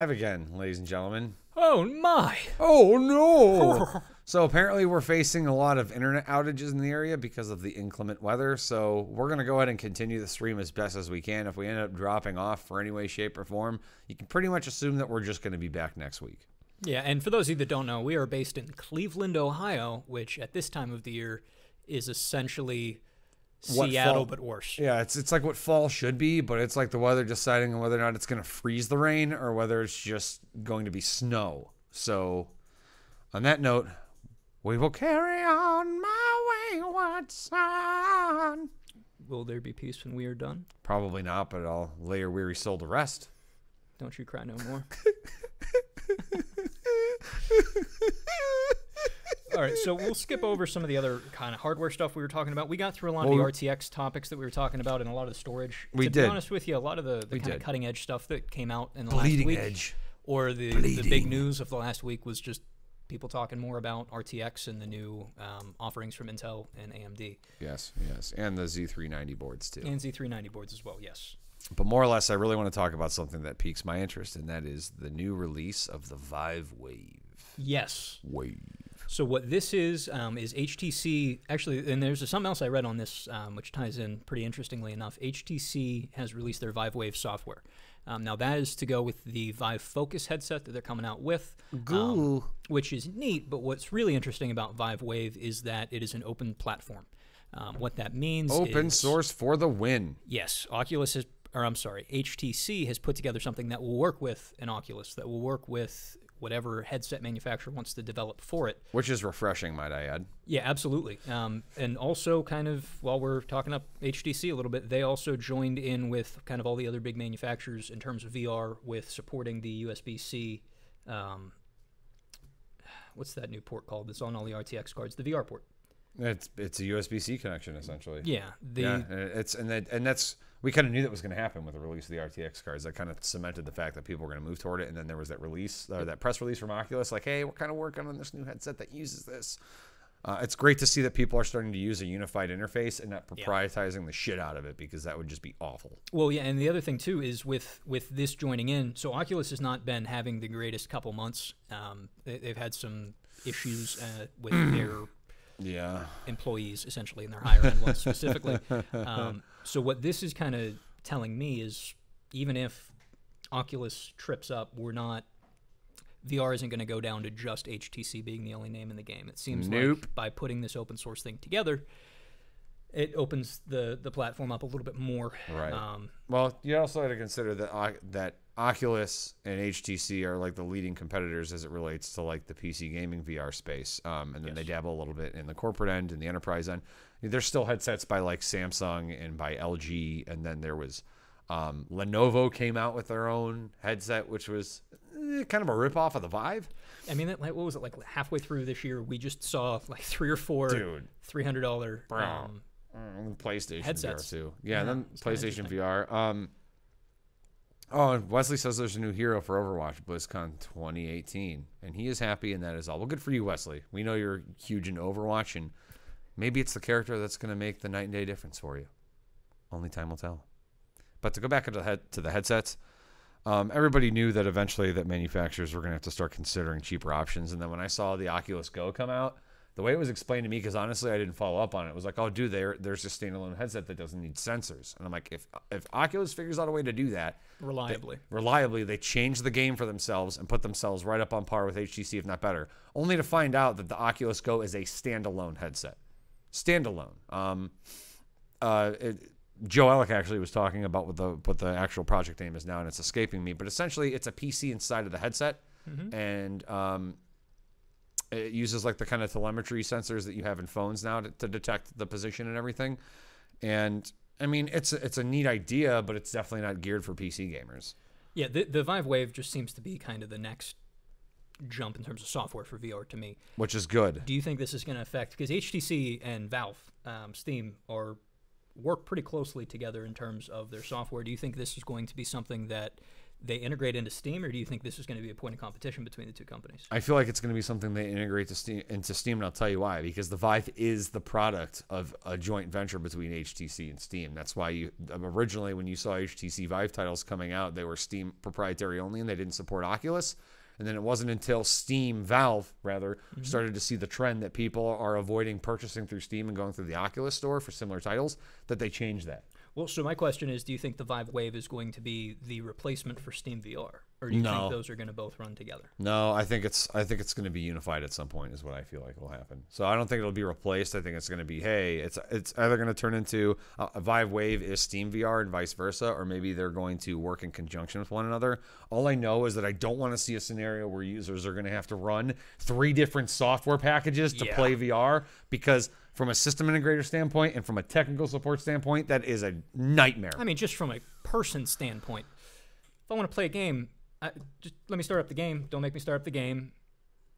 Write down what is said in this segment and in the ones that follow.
Live again, ladies and gentlemen. Oh my! Oh no! So apparently we're facing a lot of internet outages in the area because of the inclement weather. So we're going to go ahead and continue the stream as best as we can. If we end up dropping off for any way, shape, or form, you can pretty much assume that we're just going to be back next week. Yeah, and for those of you that don't know, we are based in Cleveland, Ohio, which at this time of the year is essentially Seattle, but worse. Yeah, it's like what fall should be, but it's like the weather deciding on whether or not it's going to freeze the rain or whether it's just going to be snow. So, on that note, we will carry on my wayward son. Will there be peace when we are done? Probably not, but I'll lay your weary soul to rest. Don't you cry no more. All right, so we'll skip over some of the other kind of hardware stuff we were talking about. We got through a lot of the RTX topics that we were talking about and a lot of the storage. To be honest with you, a lot of the kind of cutting edge stuff that came out in the last week, or the big news of the last week, was just people talking more about RTX and the new offerings from Intel and AMD. Yes, and the Z390 boards too. And Z390 boards as well, yes. But more or less, I really want to talk about something that piques my interest, and that is the new release of the Vive Wave. Yes. Wave. So what this is HTC, actually, and there's something else I read on this, which ties in pretty interestingly enough. HTC has released their Vive Wave software. Now, that is to go with the Vive Focus headset that they're coming out with, which is neat, but what's really interesting about Vive Wave is that it is an open platform. What that means is... Open source for the win. Yes, HTC has put together something that will work with an Oculus, that will work with whatever headset manufacturer wants to develop for it. Which is refreshing, might I add. Yeah, absolutely. And also kind of, while we're talking up HTC a little bit, they also joined in with kind of all the other big manufacturers in terms of VR with supporting the USB-C, what's that new port called that's on all the RTX cards? The VR port. It's a USB-C connection, essentially. Yeah. That's we kind of knew that was going to happen with the release of the RTX cards. That kind of cemented the fact that people were going to move toward it. And then there was that release, or that press release from Oculus, like, hey, we're kind of working on this new headset that uses this. It's great to see that people are starting to use a unified interface and not proprietizing the shit out of it, because that would just be awful. Well, yeah, and the other thing, too, is with this joining in, so Oculus has not been having the greatest couple months. They've had some issues with their... employees, essentially, and their higher-end ones specifically. So what this is kind of telling me is, even if Oculus trips up, VR isn't going to go down to just HTC being the only name in the game. It seems like by putting this open source thing together, it opens the platform up a little bit more. Right. Well, you also have to consider that Oculus and HTC are like the leading competitors as it relates to like the PC gaming VR space. And then they dabble a little bit in the corporate end and the enterprise end. There's still headsets by like Samsung and by LG. And then there was Lenovo came out with their own headset, which was kind of a ripoff of the Vive. I mean, what was it, like halfway through this year, we just saw like 3 or 4 $300 PlayStation headsets. VR too. Yeah, and then PlayStation VR. And Wesley says there's a new hero for Overwatch, BlizzCon 2018, and he is happy, and that is all. Well, good for you, Wesley. We know you're huge into Overwatch, and maybe it's the character that's going to make the night and day difference for you. Only time will tell. But to go back to the headsets, everybody knew that eventually that manufacturers were going to have to start considering cheaper options, and then when I saw the Oculus Go come out, the way it was explained to me, because honestly I didn't follow up on it, was like, oh, dude, there's a standalone headset that doesn't need sensors. And I'm like, if Oculus figures out a way to do that reliably, they change the game for themselves and put themselves right up on par with HTC, if not better, only to find out that the Oculus Go is a standalone headset. Standalone. Joe Ellick actually was talking about what the actual project name is now, and it's escaping me. But essentially, it's a PC inside of the headset, and it uses like the kind of telemetry sensors that you have in phones now to detect the position and everything. And I mean, it's a neat idea, but it's definitely not geared for PC gamers. Yeah, the Vive Wave just seems to be kind of the next jump in terms of software for VR to me. Which is good. Do you think this is going to affect, because HTC and Valve, Steam, work pretty closely together in terms of their software. Do you think this is going to be something that they integrate into Steam, or do you think this is going to be a point of competition between the two companies? I feel like it's going to be something they integrate into Steam, and I'll tell you why. Because the Vive is the product of a joint venture between HTC and Steam. That's why you originally, when you saw HTC Vive titles coming out, they were Steam proprietary only, and they didn't support Oculus. And then it wasn't until Valve started to see the trend that people are avoiding purchasing through Steam and going through the Oculus store for similar titles, that they changed that. Well, so my question is, do you think the Vive Wave is going to be the replacement for Steam VR? Or do you think those are going to both run together? No, I think it's going to be unified at some point is what I feel like will happen. So I don't think it'll be replaced. I think it's going to be, hey, it's either going to turn into a Vive Wave is Steam VR and vice versa, or maybe they're going to work in conjunction with one another. All I know is that I don't want to see a scenario where users are going to have to run 3 different software packages to play VR, because from a system integrator standpoint and from a technical support standpoint, that is a nightmare. I mean, just from a person standpoint, if I want to play a game, just let me start up the game. Don't make me start up the game,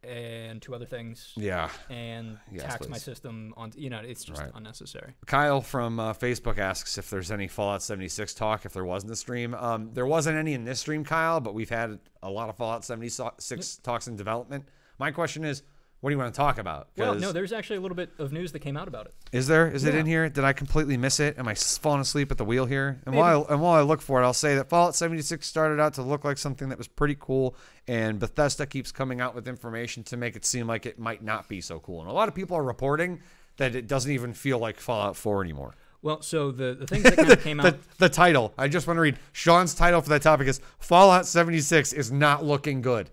and 2 other things. Yeah. And tax my system on. It's just unnecessary. Kyle from Facebook asks if there's any Fallout 76 talk. If there was in the stream, there wasn't any in this stream, Kyle. But we've had a lot of Fallout 76 talks in development. My question is, what do you want to talk about? Well, no, there's actually a little bit of news that came out about it. Is there? Is it in here? Did I completely miss it? Am I falling asleep at the wheel here? And while I look for it, I'll say that Fallout 76 started out to look like something that was pretty cool, and Bethesda keeps coming out with information to make it seem like it might not be so cool. And a lot of people are reporting that it doesn't even feel like Fallout 4 anymore. Well, so the things that kind of came out... The title. I just want to read. Sean's title for that topic is Fallout 76 is not looking good.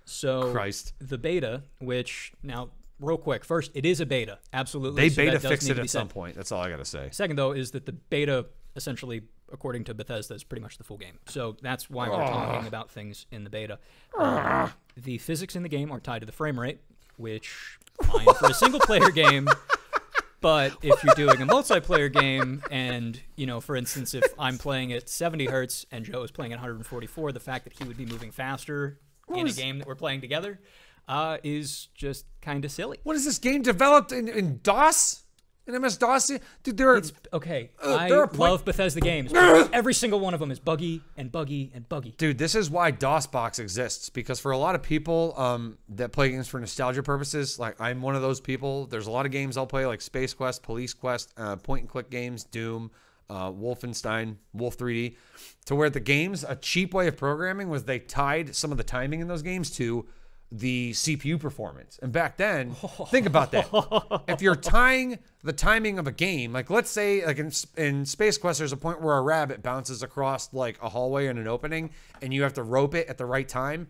So the beta, which now real quick, first, it is a beta, absolutely. They beta fix it at some point. That's all I got to say. Second, though, is that the beta, essentially, according to Bethesda, is pretty much the full game. So that's why we're talking about things in the beta. The physics in the game are tied to the frame rate, which fine for a single-player game. But if you're doing a multiplayer game, and for instance, if I'm playing at 70 hertz and Joe is playing at 144, the fact that he would be moving faster in a game that we're playing together is just kind of silly. What is this game developed in DOS? In MS-DOS? Dude, okay. I love Bethesda games. Every single one of them is buggy and buggy and buggy. Dude, this is why DOSBox exists, because for a lot of people that play games for nostalgia purposes, like I'm one of those people, there's a lot of games I'll play, like Space Quest, Police Quest, point-and-click games, Doom, Wolfenstein, Wolf 3D, to where the games, a cheap way of programming was they tied some of the timing in those games to the CPU performance. And back then, think about that. If you're tying the timing of a game, like let's say like in Space Quest, there's a point where a rabbit bounces across like a hallway in an opening and you have to rope it at the right time.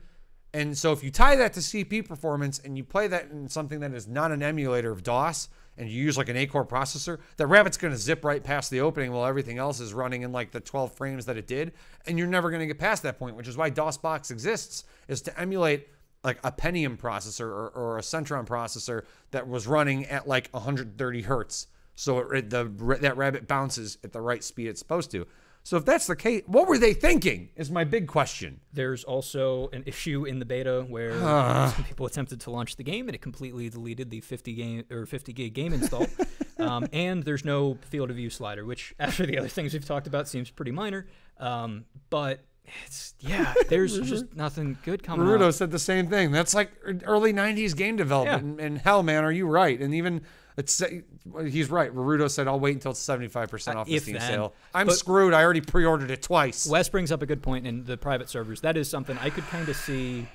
And so if you tie that to CPU performance and you play that in something that is not an emulator of DOS, and you use like an 8-core processor, that rabbit's going to zip right past the opening while everything else is running in like the 12 frames that it did, and you're never going to get past that point, which is why DOSBox exists, is to emulate like a Pentium processor or a Centron processor that was running at like 130 hertz. So that rabbit bounces at the right speed it's supposed to. So if that's the case, what were they thinking is my big question. There's also an issue in the beta where some people attempted to launch the game and it completely deleted the 50 gig game install. And there's no field of view slider, which after the other things we've talked about seems pretty minor. But there's just nothing good coming out. Naruto said the same thing. That's like early 90s game development. And hell, man, are you right? And even he's right. Naruto said, I'll wait until it's 75% off the Steam sale. I'm screwed. I already pre-ordered it twice. Wes brings up a good point in the private servers. That is something I could kind of see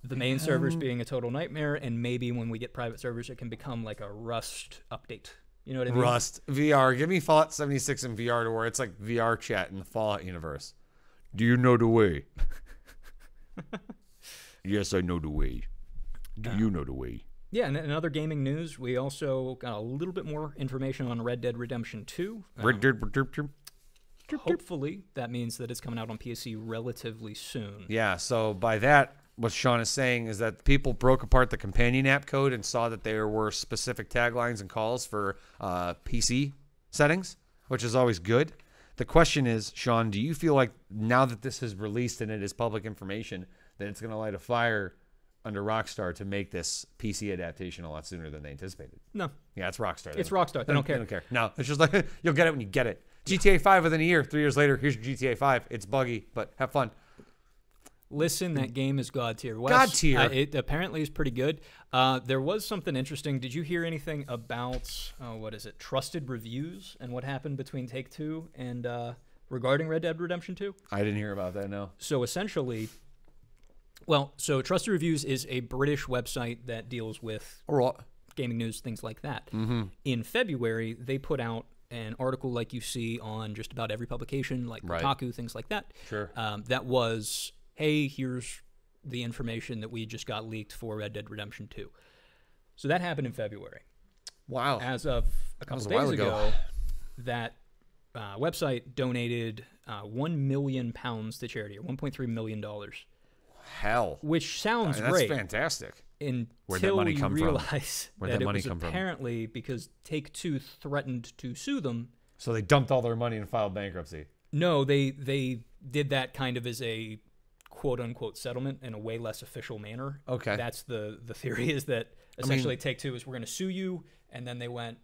the main servers being a total nightmare, and maybe when we get private servers, it can become like a Rust update. You know what I mean? Rust. VR. Give me Fallout 76 in VR to where it's like VR chat in the Fallout universe. Do you know the way? Yes, I know the way. Do you know the way? Yeah, and in other gaming news, we also got a little bit more information on Red Dead Redemption 2. Hopefully, that means that it's coming out on PC relatively soon. Yeah, so by that, what Sean is saying is that people broke apart the companion app code and saw that there were specific taglines and calls for PC settings, which is always good. The question is, Sean, do you feel like now that this is released and it is public information, that it's going to light a fire under Rockstar to make this PC adaptation a lot sooner than they anticipated? No. Yeah, it's Rockstar. It's Rockstar. They don't care. They don't care. No, it's just like, you'll get it when you get it. GTA 5 within a year. 3 years later, here's your GTA 5. It's buggy, but have fun. Listen, that game is God tier. God tier. It apparently is pretty good. There was something interesting. Did you hear anything about what is it? Trusted reviews and what happened between Take-Two and regarding Red Dead Redemption 2? I didn't hear about that. No. So essentially, so Trusted Reviews is a British website that deals with gaming news, things like that. Mm-hmm. In February, they put out an article like you see on just about every publication, like Kotaku, things like that. Sure. That was, hey, here's the information that we just got leaked for Red Dead Redemption 2. So that happened in February. Wow. As of a couple days ago, that website donated £1 million to charity, or $1.3 million. Hell. Which sounds that's great. That's fantastic. Where'd that money come from? Where'd that money come from? Apparently because Take-Two threatened to sue them. So they dumped all their money and filed bankruptcy. No, they did that kind of as a quote-unquote settlement in a way less official manner. Okay. That's the theory, is that essentially Take-Two is, we're going to sue you, and then they went,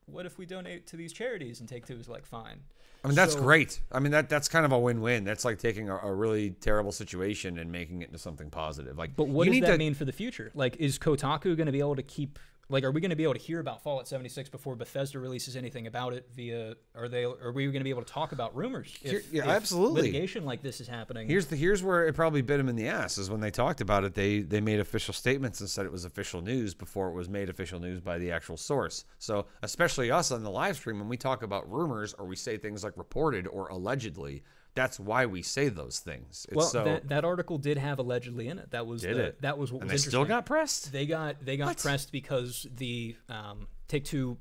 what if we donate to these charities? And Take-Two was like, fine. I mean, that's great. I mean, that's kind of a win-win. That's like taking a really terrible situation and making it into something positive. Like, but what does that mean for the future? Like, is Kotaku going to be able to keep... Like, are we going to be able to hear about Fallout 76 before Bethesda releases anything about it via... Are we going to be able to talk about rumors? If absolutely. Litigation like this is happening. Here's where it probably bit them in the ass, is when they talked about it, they made official statements and said it was official news before it was made official news by the actual source. So, especially us on the live stream, when we talk about rumors or we say things like reported or allegedly, that's why we say those things. That article did have allegedly in it. That was that was what and was they still got pressed. They got pressed because the Take-Two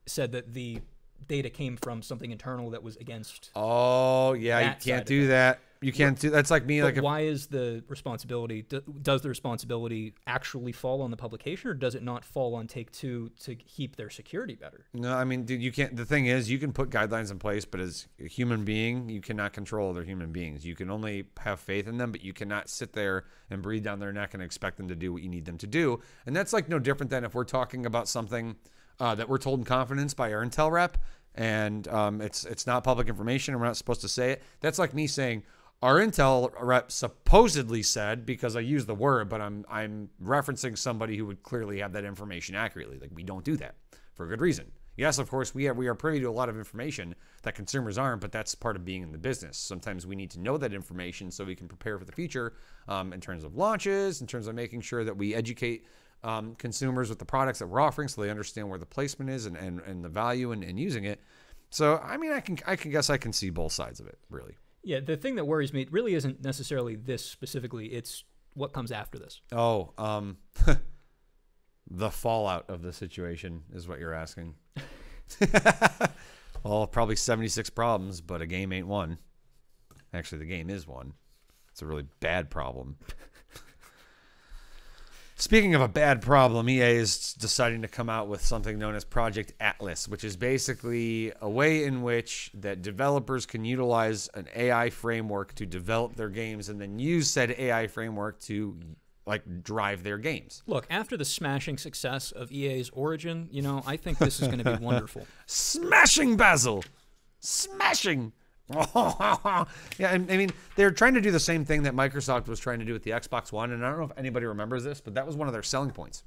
said that the data came from something internal that was against. Oh yeah, you can't do that. You can't do that's like me. But why is the responsibility? Does the responsibility actually fall on the publication, or does it not fall on Take-Two to keep their security better? No, I mean, dude, you can't. The thing is, you can put guidelines in place, but as a human being, you cannot control other human beings. You can only have faith in them, but you cannot sit there and breathe down their neck and expect them to do what you need them to do. And that's like no different than if we're talking about something that we're told in confidence by our intel rep, and it's not public information, and we're not supposed to say it. That's like me saying, our intel rep supposedly said, because I use the word, but I'm referencing somebody who would clearly have that information accurately. Like, we don't do that for a good reason. Yes, of course, we are privy to a lot of information that consumers aren't, but that's part of being in the business. Sometimes we need to know that information so we can prepare for the future in terms of launches, in terms of making sure that we educate consumers with the products that we're offering so they understand where the placement is and the value in using it. So, I mean, I can guess I can see both sides of it, really. Yeah, the thing that worries me really isn't necessarily this specifically. It's what comes after this. Oh, the fallout of the situation is what you're asking. Well, probably 76 problems, but a game ain't one. Actually, the game is one. It's a really bad problem. Speaking of a bad problem, EA is deciding to come out with something known as Project Atlas, which is basically a way in which that developers can utilize an AI framework to develop their games and then use said AI framework to drive their games. Look, after the smashing success of EA's Origin, I think this is going to be wonderful. Smashing, Basil! Smashing! Yeah, I mean, they're trying to do the same thing that Microsoft was trying to do with the Xbox One, and I don't know if anybody remembers this, but that was one of their selling points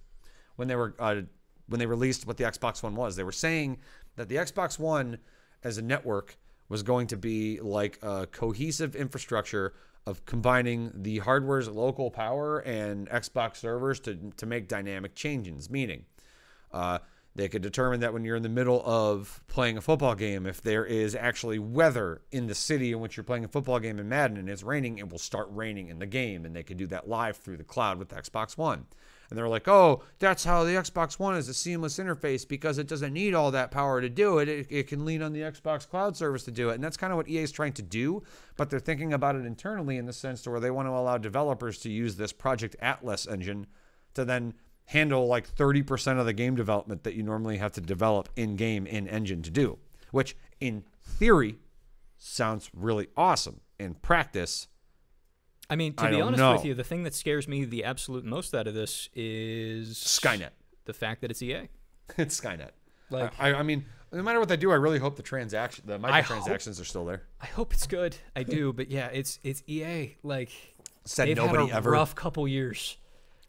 when they released what the Xbox One was. They were saying that the Xbox One as a network was going to be like a cohesive infrastructure of combining the hardware's local power and Xbox servers to make dynamic changes, meaning they could determine that when you're in the middle of playing a football game, if there is actually weather in the city in which you're playing a football game in Madden and it's raining, it will start raining in the game. And they could do that live through the cloud with the Xbox One. And they're like, oh, that's how the Xbox One is a seamless interface because it doesn't need all that power to do it. It can lean on the Xbox Cloud service to do it. And that's kind of what EA is trying to do. But they're thinking about it internally in the sense to where they want to allow developers to use this Project Atlas engine to then handle like 30% of the game development that you normally have to develop in-game, in-engine to do, which in theory sounds really awesome. In practice, I mean, to be honest with you, the thing that scares me the absolute most out of this is Skynet. The fact that it's EA. It's Skynet. I mean, No matter what they do, I really hope the microtransactions are still there. I hope it's good. I do, but yeah, it's EA. Like, Said they've nobody had a ever. rough couple years.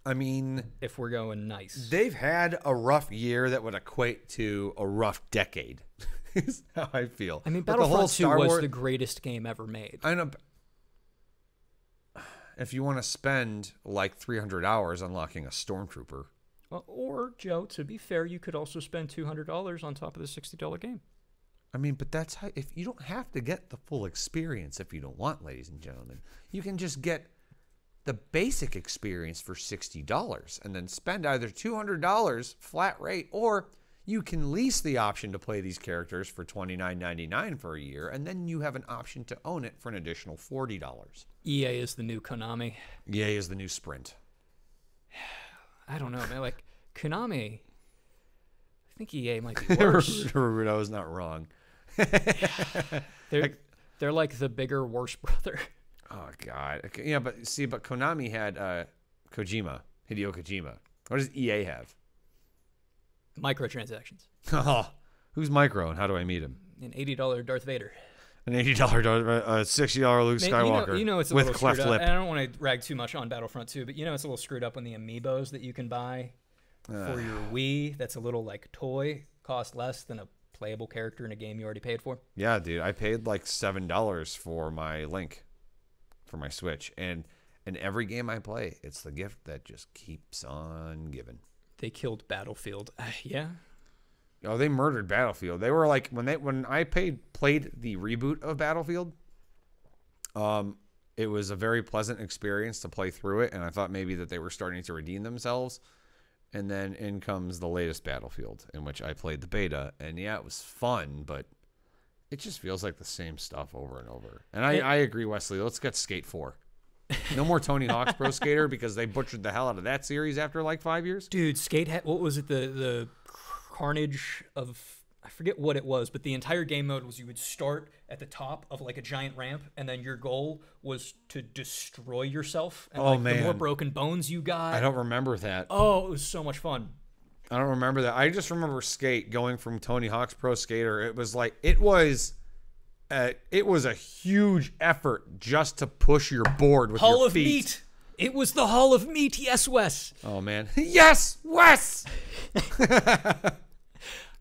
I mean, if we're going nice, they've had a rough year that would equate to a rough decade. Is how I feel. I mean, Battlefront 2 was the greatest game ever made. I know. If you want to spend like 300 hours unlocking a Stormtrooper. Well, or, Joe, to be fair, you could also spend $200 on top of the $60 game. I mean, but that's how, if you don't have to get the full experience if you don't want, ladies and gentlemen. You can just get the basic experience for $60 and then spend either $200 flat rate, or you can lease the option to play these characters for $29.99 for a year, and then you have an option to own it for an additional $40. EA is the new Konami. EA is the new Sprint. I don't know, man. Like, Konami, I think EA might be worse. I was not wrong. They're like the bigger, worse brother. Oh, God. Yeah, but Konami had Hideo Kojima. What does EA have? Microtransactions. Who's Micro, and how do I meet him? An $80 Darth Vader. An $80 $60 Luke Skywalker. You know it's a with little cleft screwed lip. up. And I don't want to rag too much on Battlefront 2, but you know it's a little screwed up when the amiibos that you can buy for your Wii, that's a little like toy, cost less than a playable character in a game you already paid for. Yeah, dude. I paid like $7 for my Link for my Switch. And in every game I play, it's the gift that just keeps on giving. They killed Battlefield. Yeah. Oh, they murdered Battlefield. They were like when I played the reboot of Battlefield. It was a very pleasant experience to play through it, and I thought maybe that they were starting to redeem themselves. And then in comes the latest Battlefield, in which I played the beta, and yeah, it was fun, but it just feels like the same stuff over and over. And I agree, Wesley. Let's get Skate 4. No more Tony Hawk's Pro Skater, because they butchered the hell out of that series after like 5 years. Dude, Skate had, what was it, the carnage of, I forget what it was, but the entire game mode was you would start at the top of like a giant ramp, and then your goal was to destroy yourself. And the more broken bones you got. I don't remember that. Oh, it was so much fun. I don't remember that. I just remember Skate going from Tony Hawk's Pro Skater. It was like, it was a huge effort just to push your board with Hall your of feet. Meat. It was the Hall of Meat. Yes, Wes. Oh, man. Yes, Wes!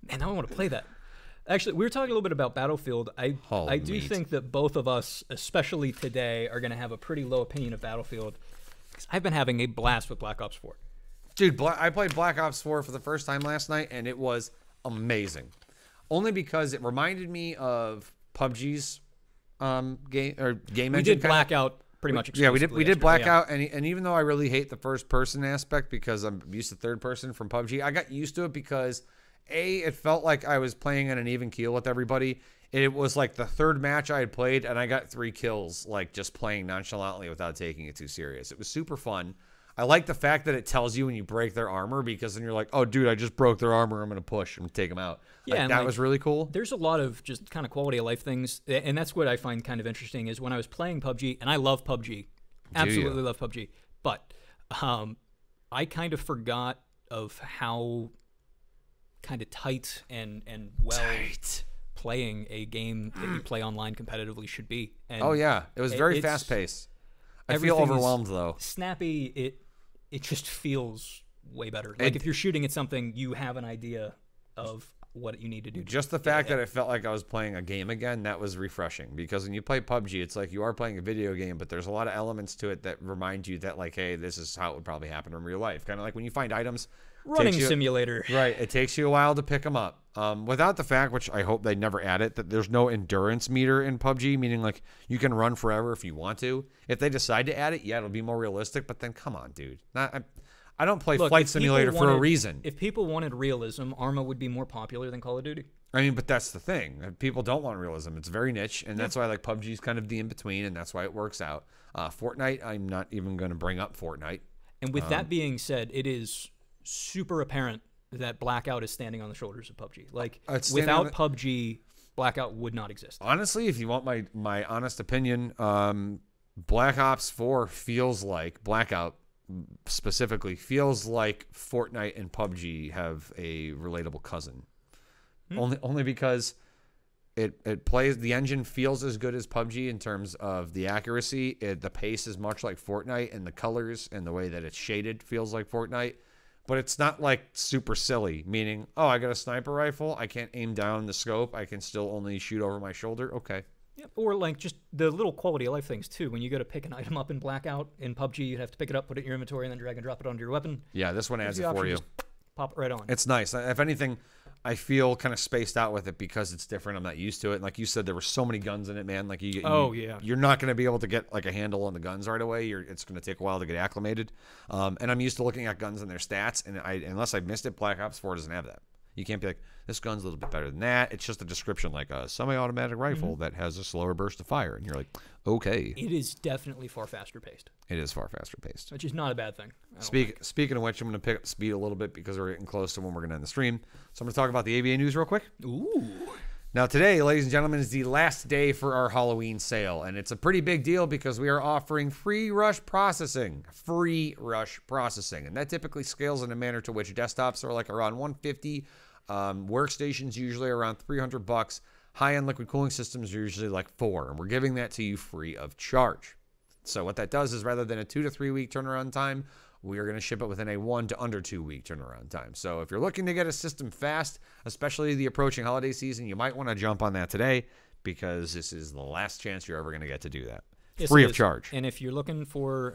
Man, now I want to play that. Actually, we were talking a little bit about Battlefield. I do think that both of us, especially today, are going to have a pretty low opinion of Battlefield, because I've been having a blast with Black Ops 4. Dude, I played Black Ops 4 for the first time last night, and it was amazing. Only because it reminded me of PUBG's game engine. We did Blackout pretty much exclusively. Yeah, we did Blackout, and even though I really hate the first person aspect because I'm used to third person from PUBG, I got used to it because it felt like I was playing on an even keel with everybody. It was like the third match I had played, and I got 3 kills, like just playing nonchalantly without taking it too serious. It was super fun. I like the fact that it tells you when you break their armor, because then you're like, oh, dude, I just broke their armor. I'm going to push and take them out. Yeah, that was really cool. There's a lot of just kind of quality of life things, and that's what I find kind of interesting is when I was playing PUBG, and I love PUBG. Absolutely love PUBG. But I kind of forgot of how kind of tight and well playing a game that you play online competitively should be. And oh, yeah. It was very fast-paced. I feel overwhelmed, though. Snappy. It just feels way better. Like if you're shooting at something, you have an idea of what you need to do. Just the fact that it felt like I was playing a game again, that was refreshing. Because when you play PUBG, it's like you are playing a video game, but there's a lot of elements to it that remind you that, like, hey, this is how it would probably happen in real life. Kind of like when you find items. Running simulator. Right. It takes you a while to pick them up. Without the fact, which I hope they never add it, that there's no endurance meter in PUBG, meaning like you can run forever if you want to. If they decide to add it, yeah, it'll be more realistic. But then come on, dude. I don't play Flight Simulator for a reason. If people wanted realism, Arma would be more popular than Call of Duty. I mean, but that's the thing. People don't want realism. It's very niche, and that's why like PUBG is kind of the in-between, and that's why it works out. Fortnite, I'm not even going to bring up Fortnite. And with that being said, it is super apparent that Blackout is standing on the shoulders of PUBG. Like, without PUBG, Blackout would not exist. Honestly, if you want my honest opinion, Black Ops 4 feels like, Blackout specifically, feels like Fortnite and PUBG have a relatable cousin. only because it plays, the engine feels as good as PUBG in terms of the accuracy. The pace is much like Fortnite, and the colors and the way that it's shaded feels like Fortnite. But it's not like super silly, meaning, oh, I got a sniper rifle. I can't aim down the scope. I can still only shoot over my shoulder. Okay. Yep. Or like just the little quality of life things too. When you go to pick an item up in Blackout, in PUBG, you'd have to pick it up, put it in your inventory, and then drag and drop it onto your weapon. Yeah, this one adds it for you. Pop it right on. It's nice. If anything, I feel kind of spaced out with it because it's different. I'm not used to it. And like you said, there were so many guns in it, man. Like you're not going to be able to get like a handle on the guns right away. It's going to take a while to get acclimated. And I'm used to looking at guns and their stats, and unless I missed it, Black Ops 4 doesn't have that. You can't be like, this gun's a little bit better than that. It's just a description, like a semi-automatic rifle that has a slower burst of fire, and you're like, okay. It is definitely far faster paced. It is far faster paced, which is not a bad thing. Speaking of which, I'm going to pick up speed a little bit because we're getting close to when we're going to end the stream. So I'm going to talk about the AVA news real quick. Ooh. Now today, ladies and gentlemen, is the last day for our Halloween sale, and it's a pretty big deal because we are offering free rush processing. Free rush processing, and that typically scales in a manner to which desktops are like around 150. Workstations usually around $300. High-end liquid cooling systems are usually like $4, and we're giving that to you free of charge. So what that does is rather than a 2 to 3 week turnaround time, we are going to ship it within a 1 to under 2 week turnaround time. So if you're looking to get a system fast, especially the approaching holiday season, you might want to jump on that today because this is the last chance you're ever going to get to do that. Yes, free of charge. And if you're looking for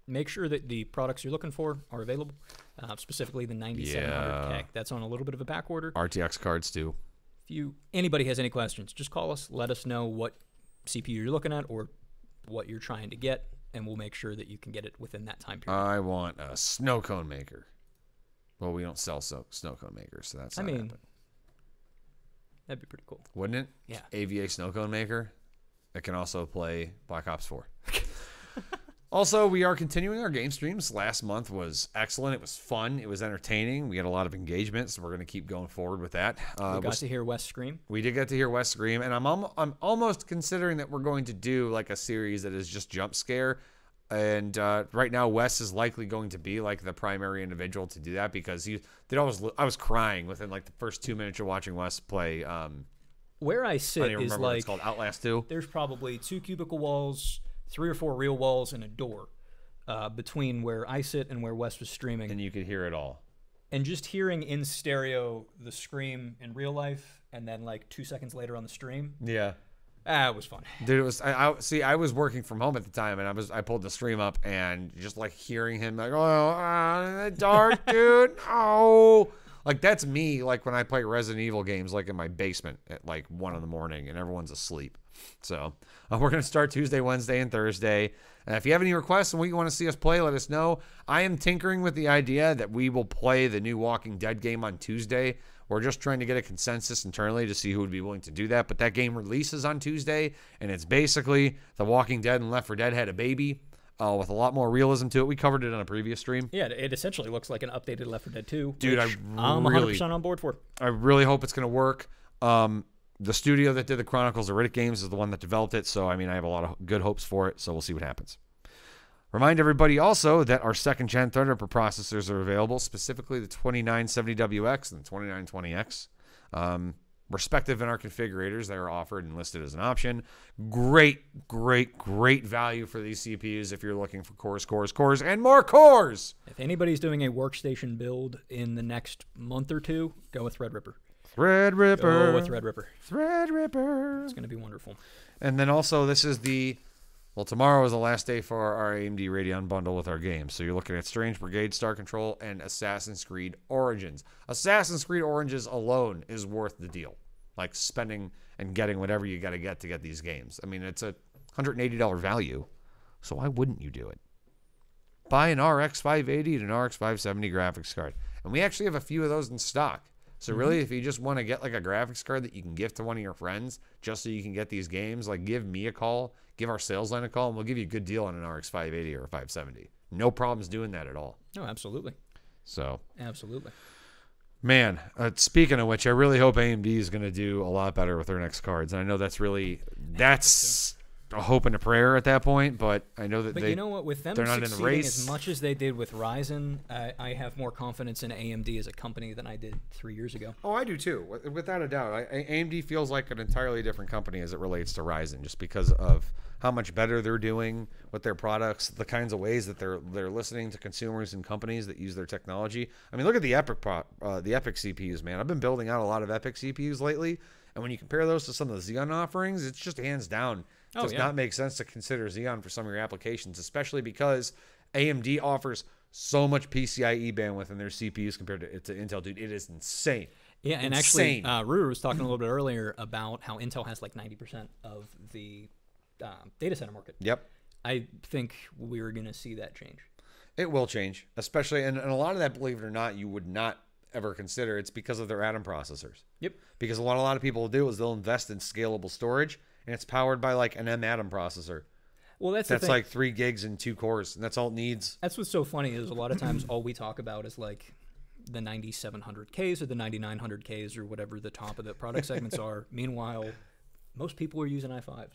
make sure that the products you're looking for are available, specifically the 9700K. That's on a little bit of a back order. RTX cards too. If anybody has any questions, just call us. Let us know what CPU you're looking at or what you're trying to get, and we'll make sure that you can get it within that time period. I want a snow cone maker. Well, we don't sell snow cone makers, so that's not happening. That'd be pretty cool. Wouldn't it? Yeah. AVA snow cone maker. It can also play Black Ops 4. Also, we are continuing our game streams. Last month was excellent. It was fun. It was entertaining. We had a lot of engagement, so we're going to keep going forward with that. We got to hear Wes scream. We did get to hear Wes scream, and I'm almost considering that we're going to do like a series that is just jump scare. And right now, Wes is likely going to be like the primary individual to do that because I was crying within like the first 2 minutes of watching Wes play. Where I sit is like what it's called, Outlast 2. There's probably 2 cubicle walls, 3 or 4 real walls, and a door between where I sit and where Wes was streaming. And you could hear it all. And just hearing in stereo the scream in real life, and then like 2 seconds later on the stream. Yeah. It was fun. Dude, it was. I was working from home at the time, and I pulled the stream up, and just like hearing him like, oh, dark, dude, oh. Like, that's me, like, when I play Resident Evil games, like, in my basement at, like, 1 in the morning, and everyone's asleep. So, we're going to start Tuesday, Wednesday, and Thursday. If you have any requests and what you want to see us play, let us know. I am tinkering with the idea that we will play the new Walking Dead game on Tuesday. We're just trying to get a consensus internally to see who would be willing to do that. But that game releases on Tuesday, and it's basically The Walking Dead and Left 4 Dead had a baby. With a lot more realism to it. We covered it on a previous stream. Yeah, it essentially looks like an updated Left 4 Dead 2. Dude, I'm 100% on board for. I really hope it's going to work. The studio that did the Chronicles of Riddick games is the one that developed it, so I mean, I have a lot of good hopes for it, so we'll see what happens. Remind everybody also that our 2nd-gen Threadripper processors are available, specifically the 2970WX and the 2920X. Respective in our configurators, they are offered and listed as an option. Great value for these CPUs if you're looking for cores, and more cores. If anybody's doing a workstation build in the next month or 2, go with Threadripper. Threadripper. Go with Threadripper. Threadripper. It's going to be wonderful. And then also, this is tomorrow is the last day for our AMD Radeon bundle with our games. So you're looking at Strange Brigade, Star Control, and Assassin's Creed Origins. Assassin's Creed Origins alone is worth the deal. Like spending and getting whatever you got to get these games. I mean, it's a $180 value. So why wouldn't you do it? Buy an RX 580 and an RX 570 graphics card. And we actually have a few of those in stock. So really, if you just want to get like a graphics card that you can gift to one of your friends just so you can get these games, like give me a call, give our sales line a call, and we'll give you a good deal on an RX 580 or a 570. No problems doing that at all. No, absolutely. So. Absolutely. Man, speaking of which, I really hope AMD is going to do a lot better with their next cards. And I know that's a hope and a prayer at that point, but I know that But you know what? With them they're not in the succeeding race. as much as they did with Ryzen, I have more confidence in AMD as a company than I did 3 years ago. Oh, I do too, without a doubt. AMD feels like an entirely different company as it relates to Ryzen, just because of how much better they're doing with their products, the kinds of ways that they're listening to consumers and companies that use their technology. I mean, look at the Epic CPUs, man. I've been building out a lot of Epic CPUs lately, and when you compare those to some of the Xeon offerings, it's just hands down. It does not make sense to consider Xeon for some of your applications, especially because AMD offers so much PCIe bandwidth in their CPUs compared to Intel, dude. It is insane. Yeah, and actually, Ruru was talking a little bit earlier about how Intel has like 90% of the data center market. Yep. I think we're going to see that change. It will change, especially, and a lot of that, believe it or not, you would not ever consider. It's because of their Atom processors. Yep. Because what a lot of people will do is they'll invest in scalable storage, and it's powered by like an M-Atom processor. Well, that's like 3 gigs and 2 cores, and that's all it needs. That's what's so funny is a lot of times all we talk about is like the 9700Ks or the 9900Ks or whatever the top of the product segments are. Meanwhile, most people are using i5s.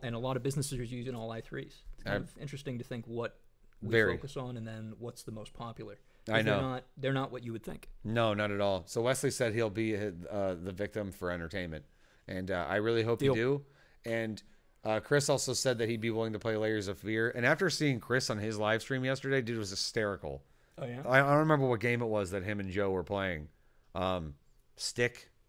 And a lot of businesses are using all i3s. It's kind of interesting to think what we focus on and then what's the most popular. I know. They're not what you would think. No, not at all. So Wesley said he'll be the victim for entertainment. And I really hope you do. And Chris also said that he'd be willing to play Layers of Fear. And after seeing Chris on his live stream yesterday, dude, was hysterical. Oh, yeah? I don't remember what game it was that him and Joe were playing.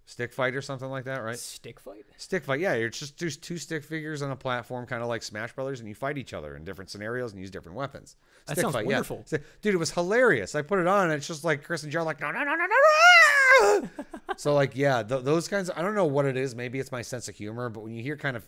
Stick fight or something like that, right? Stick fight? Stick fight, yeah. There's 2 stick figures on a platform, kind of like Smash Brothers, and you fight each other in different scenarios and use different weapons. That sounds wonderful. Yeah. Dude, it was hilarious. I put it on, and it's just like Chris and Joe are like, no. So, like, yeah, those kinds of, I don't know what it is. Maybe it's my sense of humor, but when you hear kind of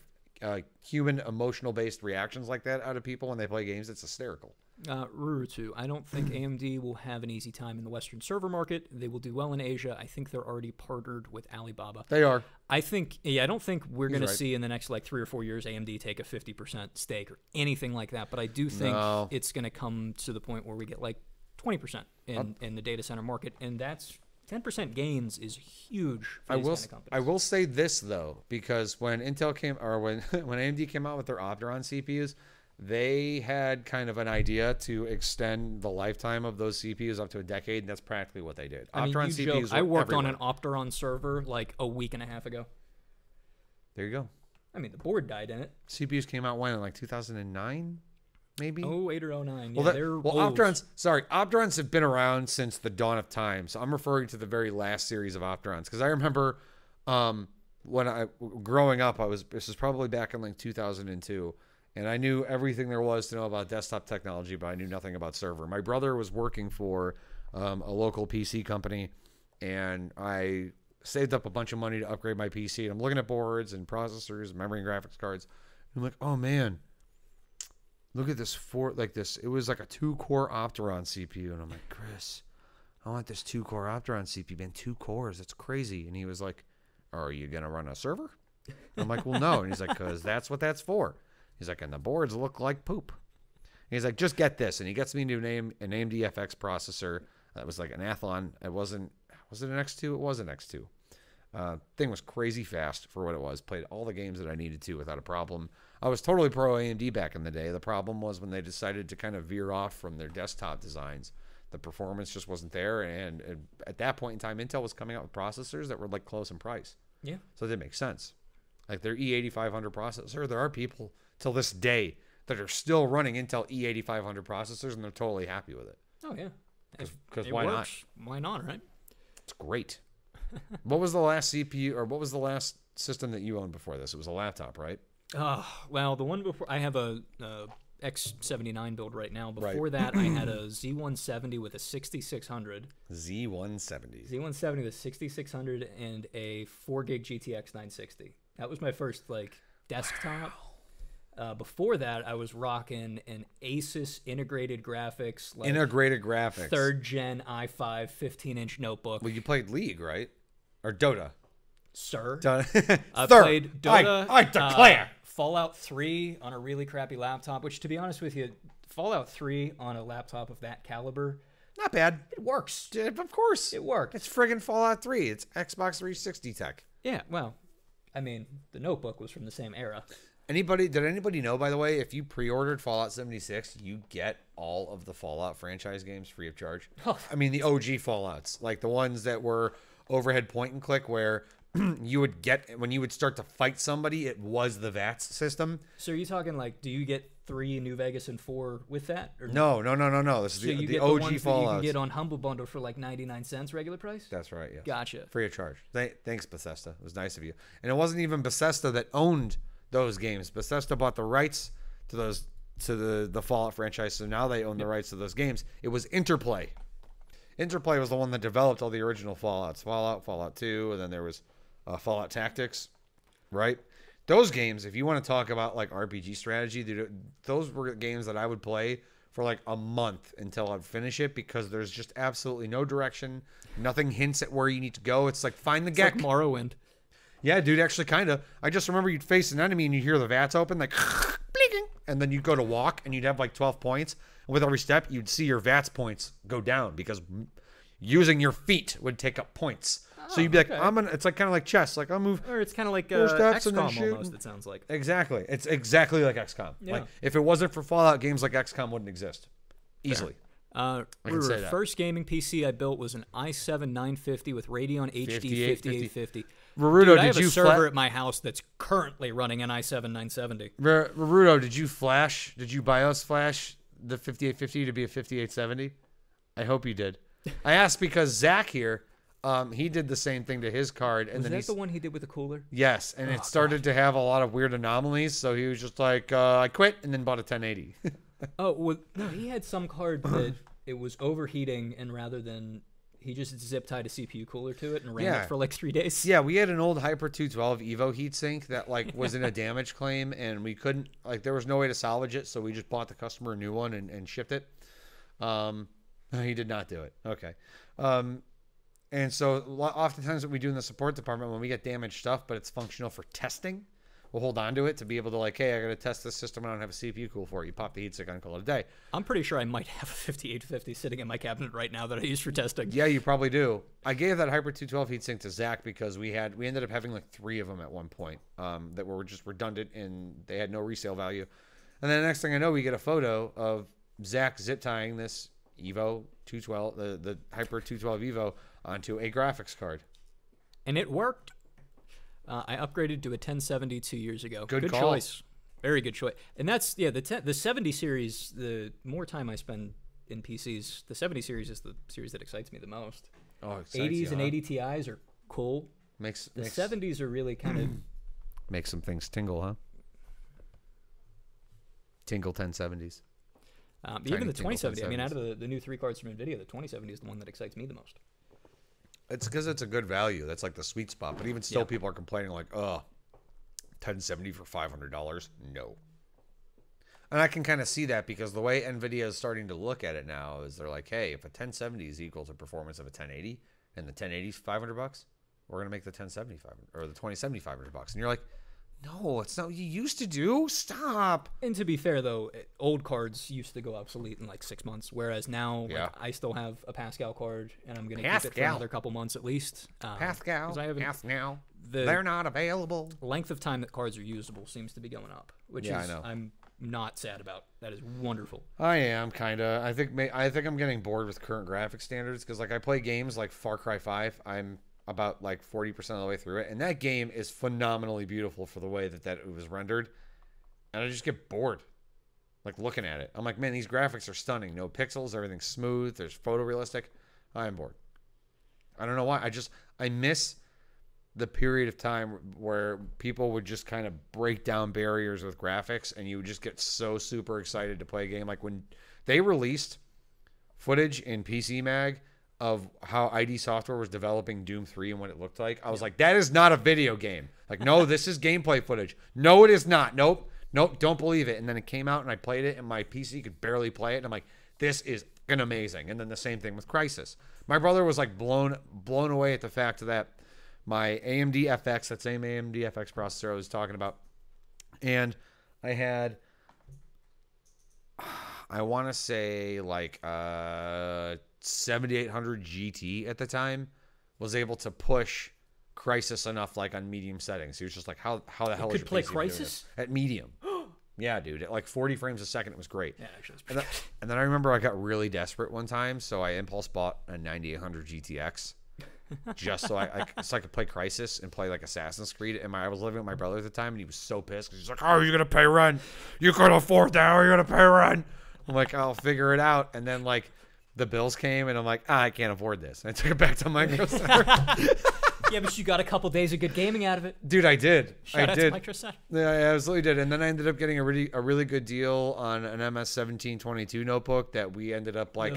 human emotional-based reactions like that out of people when they play games, it's hysterical. Rurutu, I don't think AMD will have an easy time in the Western server market. They will do well in Asia. I think they're already partnered with Alibaba. They are. I don't think we're going to see in the next like 3 or 4 years AMD take a 50% stake or anything like that. But I do think it's going to come to the point where we get like 20% in the data center market, and that's 10% gains is huge for these kind of companies. I will say this though, because when Intel when AMD came out with their Opteron CPUs, they had kind of an idea to extend the lifetime of those CPUs up to a decade, and that's practically what they did. Opteron CPUs. I worked on an Opteron server like a week and a half ago. There you go. I mean, the board died in it. CPUs came out when, in like 2009, maybe? 08 or 09. Yeah, Opterons have been around since the dawn of time. So I'm referring to the very last series of Opterons, because I remember when growing up, this was probably back in like 2002. And I knew everything there was to know about desktop technology, but I knew nothing about server. My brother was working for a local PC company, and I saved up a bunch of money to upgrade my PC. And I'm looking at boards and processors, memory and graphics cards. And I'm like, oh man, look at this it was like a 2-core Opteron CPU. And I'm like, Chris, I want this 2-core Opteron CPU, man, 2 cores. That's crazy. And he was like, are you going to run a server? And I'm like, well, no. And he's like, because that's what that's for. He's like, and the boards look like poop. And he's like, just get this. And he gets me to name an AMD FX processor. That was like an Athlon. Was it an X2? It was an X2. Thing was crazy fast for what it was. Played all the games that I needed to without a problem. I was totally pro AMD back in the day. The problem was when they decided to kind of veer off from their desktop designs. The performance just wasn't there. And at that point in time, Intel was coming out with processors that were like close in price. Yeah. So it didn't make sense. Like their E8500 processor, there are people till this day that are still running Intel E8500 processors, and they're totally happy with it. Oh, yeah. Because why not? Why not, right? It's great. What was the last CPU, or what was the last system that you owned before this? It was a laptop, right? Well, the one before, I have a X79 build right now. Before that, I had a Z170 with a 6600. Z170 with 6600 and a 4 gig GTX 960. That was my first desktop. Wow. Before that, I was rocking an Asus integrated graphics. 3rd gen i5 15-inch notebook. Well, you played League, right? Or Dota? Sir. I played Dota. I declare. Fallout 3 on a really crappy laptop, which, to be honest with you, Fallout 3 on a laptop of that caliber, not bad. It works. Of course. It worked. It's friggin' Fallout 3. It's Xbox 360 tech. Yeah, well, I mean, the notebook was from the same era. Did anybody know, by the way, if you pre-ordered Fallout 76, you get all of the Fallout franchise games free of charge? Oh. I mean, the OG Fallouts, like the ones that were overhead point and click where you would get, when you would start to fight somebody, it was the VATS system. So are you talking like, do you get 3 New Vegas and 4 with that? Or No. This is so the OG ones Fallouts. that you can get on Humble Bundle for like 99 cents regular price? That's right, yes. Gotcha. Free of charge. Thanks, Bethesda. It was nice of you. And it wasn't even Bethesda that owned those games. Bethesda bought the rights to the Fallout franchise, so now they own the rights to those games. It was Interplay. Interplay was the one that developed all the original Fallouts. Fallout 2, and then there was Fallout Tactics, right? Those games, if you want to talk about like RPG strategy, those were games that I would play for like a month until I'd finish it, because there's just absolutely no direction. Nothing hints at where you need to go. It's like find the gek. Like Morrowind. Yeah, dude, actually kind of. I just remember you'd face an enemy and you'd hear the VATS open, like, blinking, and then you'd go to walk and you'd have like 12 points. And with every step, you'd see your VATS points go down because using your feet would take up points. So you'd be like, okay. It's like kind of like chess. Like, I'll move. Or it's kind of like steps and then XCOM shoot. almost, it sounds like. Exactly. It's exactly like XCOM. Yeah. Like, if it wasn't for Fallout, games like XCOM wouldn't exist. Easily. The first gaming PC I built was an i7-950 with Radeon HD 5850. Naruto, Dude, I have a server at my house that's currently running an i7-970. Naruto, did you BIOS flash the 5850 to be a 5870? I hope you did. I asked because Zach here, he did the same thing to his card. And was that the one he did with the cooler? Yes, and it started to have a lot of weird anomalies, so he was just like, I quit, and then bought a 1080. Oh, well, no, he had some card that it was overheating, and rather than, he just zip-tied a CPU cooler to it and ran it for like 3 days. Yeah, we had an old Hyper 212 Evo heatsink that like was in a damage claim, and we couldn't, like, there was no way to salvage it, so we just bought the customer a new one and shipped it. He did not do it. Okay. And so oftentimes what we do in the support department, when we get damaged stuff, but it's functional for testing, we'll hold on to it to be able to like, hey, I got to test this system. I don't have a CPU cool for it. You pop the heatsink on and call it a day. I'm pretty sure I might have a 5850 sitting in my cabinet right now that I use for testing. Yeah, you probably do. I gave that Hyper 212 heatsink to Zach because we ended up having like 3 of them at one point that were just redundant and they had no resale value. And then the next thing I know, we get a photo of Zach zip tying this Evo 212, the Hyper 212 Evo onto a graphics card. And it worked. I upgraded to a 1070 2 years ago. Good call. Choice. Very good choice. And that's, yeah, the 70 series, the more time I spend in PCs, the 70 series is the series that excites me the most. Oh, 80s and 80 Ti's are cool. The 70s are really kind of... Make some things tingle, huh? Tingle 1070s. Even the 2070, I mean, out of the new 3 cards from NVIDIA, the 2070 is the one that excites me the most. It's because it's a good value. That's like the sweet spot. But even still, people are complaining like, oh, 1070 for $500? No. And I can kind of see that because the way NVIDIA is starting to look at it now is they're like, hey, if a 1070 is equal to performance of a 1080 and the 1080 is $500, we're going to make the 1070 or the 2070 $500. And you're like, no, it's not what you used to do. Stop. And to be fair, though, old cards used to go obsolete in like 6 months, whereas now like, I still have a Pascal card, and I'm going to keep it for another couple months at least. Pascal, they're not available. Length of time that cards are usable seems to be going up, which is I'm not sad about. That is wonderful. I am kind of. I think I'm getting bored with current graphic standards because like I play games like Far Cry 5. I'm about like 40% of the way through it, and that game is phenomenally beautiful for the way that it was rendered, and I just get bored like looking at it. I'm like, man, these graphics are stunning. No pixels, everything's smooth, there's photorealistic. I'm bored. I don't know why. I miss the period of time where people would just kind of break down barriers with graphics, and you would just get so super excited to play a game. Like when they released footage in PC Mag of how ID Software was developing Doom 3 and what it looked like, I was like, that is not a video game. Like, no, this is gameplay footage. No, it is not. Nope, don't believe it. And then it came out and I played it and my PC could barely play it. And I'm like, this is fucking amazing. And then the same thing with Crysis. My brother was like blown away at the fact that my AMD FX, that same AMD FX processor I was talking about, and I had, I want to say like 7800 GT at the time, was able to push Crysis enough, like on medium settings. He was just like, how the hell is your play PC doing Crysis this? At medium? Yeah, dude. At like 40 frames a second, it was great. Yeah, actually, and then I remember I got really desperate one time, so I impulse bought a 9800 GTX just so I could play Crysis and play like Assassin's Creed. And I was living with my brother at the time, and he was so pissed because he's like, "How are you gonna pay rent? You could afford that. How are you gonna pay rent?" I'm like, "I'll figure it out." And then like the bills came, and I'm like, "I can't afford this." And I took it back to Micro Center. Yeah, but you got a couple days of good gaming out of it. Dude, I did. Shout out to Micro Center. Yeah, I absolutely did. And then I ended up getting a really good deal on an MS-1722 notebook that we ended up like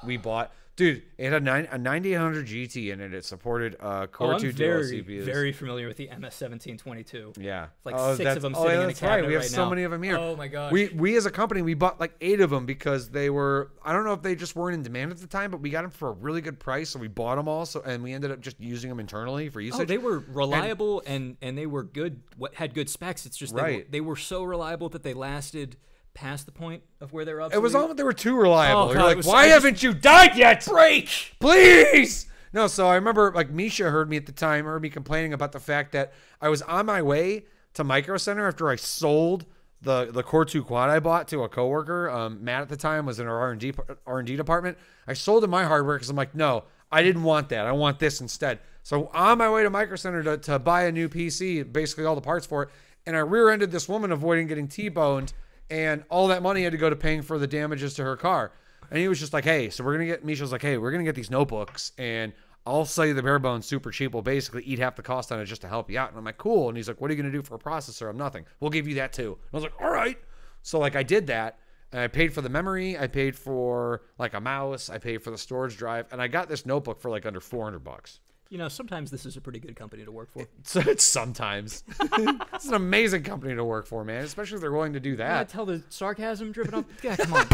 we bought. Dude, it had a 9800 GT in it. It supported Core 2 dual CPUs. Very familiar with the MS-1722. Yeah, It's like 6 of them sitting in a cabinet right now. We have so many of them here. Oh my gosh. We as a company, we bought like 8 of them because they were, I don't know if they just weren't in demand at the time, but we got them for a really good price, so we bought them all. And we ended up just using them internally for usage. Oh, they were reliable and they were good. Had good specs. It's just they were so reliable that they lasted past the point of where they're up. It was almost they were too reliable. Oh, You're like, why haven't you died yet? Break, please. No, so I remember like Misha heard me at the time, heard me complaining about the fact that I was on my way to Micro Center after I sold the Core 2 quad I bought to a coworker. Matt at the time was in our R&D department. I sold him my hardware because I'm like, no, I didn't want that. I want this instead. So on my way to Micro Center to buy a new PC, basically all the parts for it, and I rear-ended this woman avoiding getting T-boned. And all that money had to go to paying for the damages to her car. And he was just like, hey, so we're going to get, Misha was like, hey, we're going to get these notebooks and I'll sell you the bare bones super cheap. We'll basically eat half the cost on it just to help you out. And I'm like, cool. And he's like, what are you going to do for a processor? I'm nothing. We'll give you that too. And I was like, all right. So like I did that. And I paid for the memory. I paid for like a mouse. I paid for the storage drive. And I got this notebook for like under $400. You know, sometimes this is a pretty good company to work for. It's sometimes. It's an amazing company to work for, man, especially if they're willing to do that. Yeah, tell the sarcasm dripping off. Yeah, come on.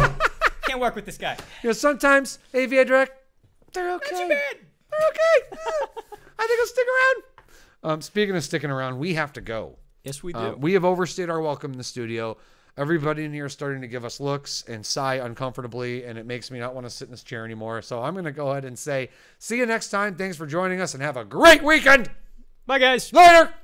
Can't work with this guy. You know, sometimes AVADirect, they're okay. Not too bad. They're okay. I think I'll stick around. Speaking of sticking around, we have to go. Yes, we do. We have overstayed our welcome in the studio. Everybody in here is starting to give us looks and sigh uncomfortably, and it makes me not want to sit in this chair anymore. So I'm going to go ahead and say, see you next time. Thanks for joining us, and have a great weekend. Bye, guys. Later.